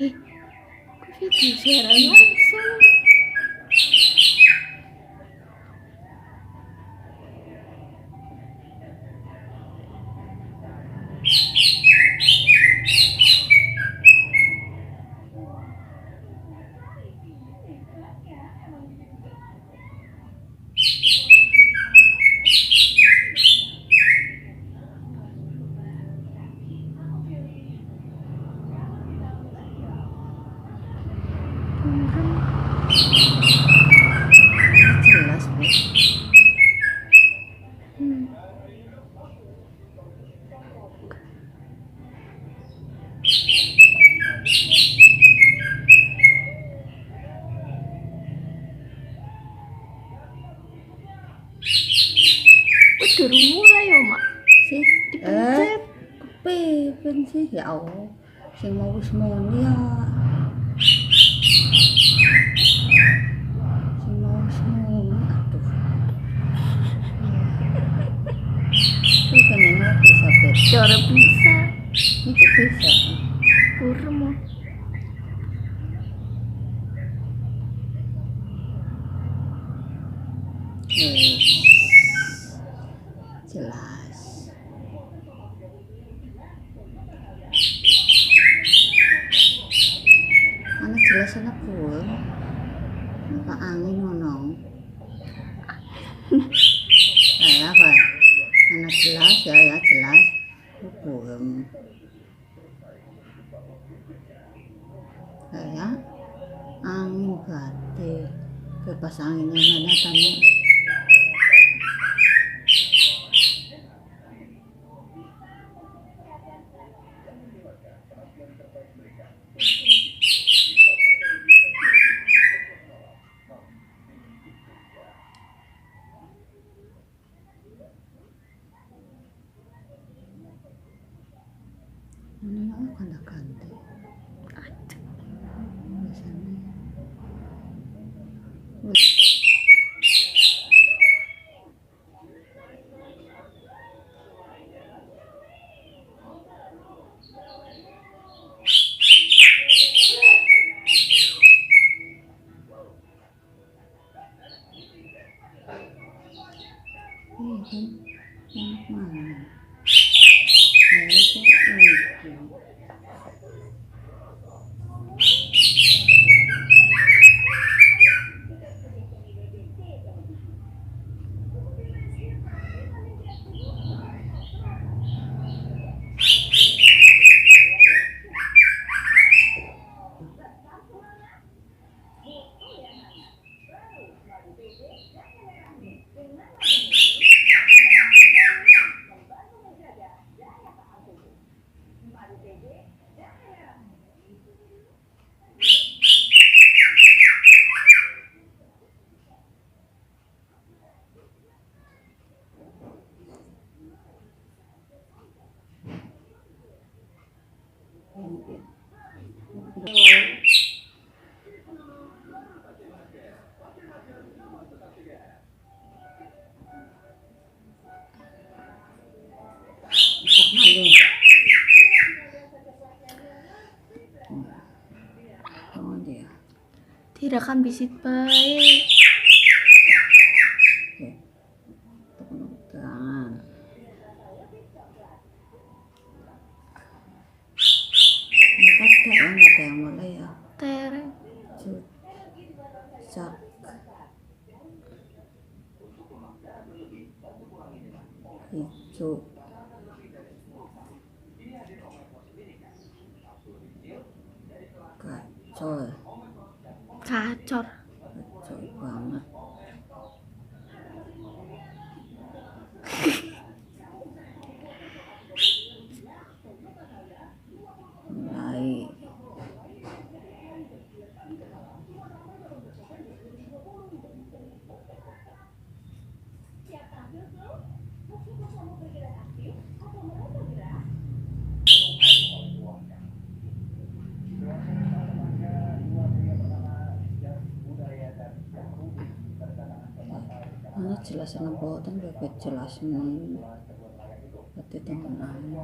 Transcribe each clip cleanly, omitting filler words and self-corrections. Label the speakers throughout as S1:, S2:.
S1: Kok video siaran langsung?
S2: Jelas, Bu.
S1: Udah mulai ya, Mak.
S2: Sih,
S1: Dipencet.
S2: kepen sih ya Allah. Sing mau wis muni ya. Sing mau wis muni, aduh. Itu kan yang bisa bet.
S1: Cara bisa.
S2: Itu bisa.
S1: Kurang mau.
S2: Jelas. Mana jelas anak pun. Apa angin ngono. Apa? Mana jelas ya jelas. Hukum. Kayak angin batik. Bebas anginnya mana tanya. Ini aku kanda-kanda. Biasanya. Yang mana? Itu. Oh dia.
S1: Direkam bisit baik.
S2: Tangan. Nggak ada yang mulai ya.
S1: Tereng.
S2: Cak. Hijau. Kacau.
S1: Kacor.
S2: Kacau banget. Mulai. Ano jelas na botan bakit jelas mo pati temen ano.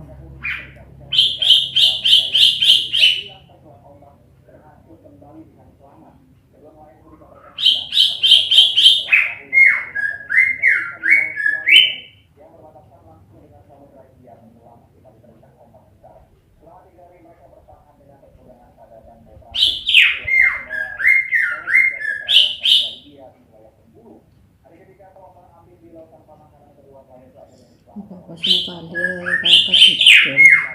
S2: Bapak sing kali kakak didol.